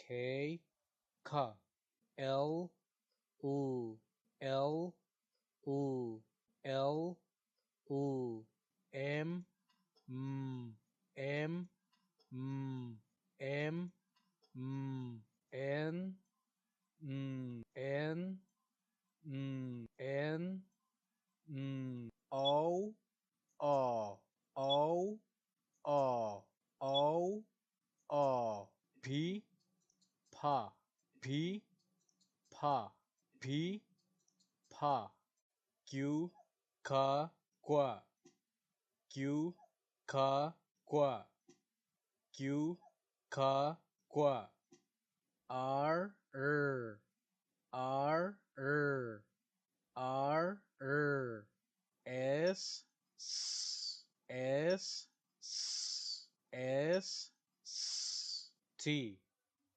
K, K, L, U, L, U, L, U, M, M, M, M, N, N, N, O, O, O, O, O, O, P, Pa, P, Pa, P, Pa, Q, K, Qua, Q, K, Qua, Q, K, Qua, R, R, R, R, R, R, S, S, S, S, S, T.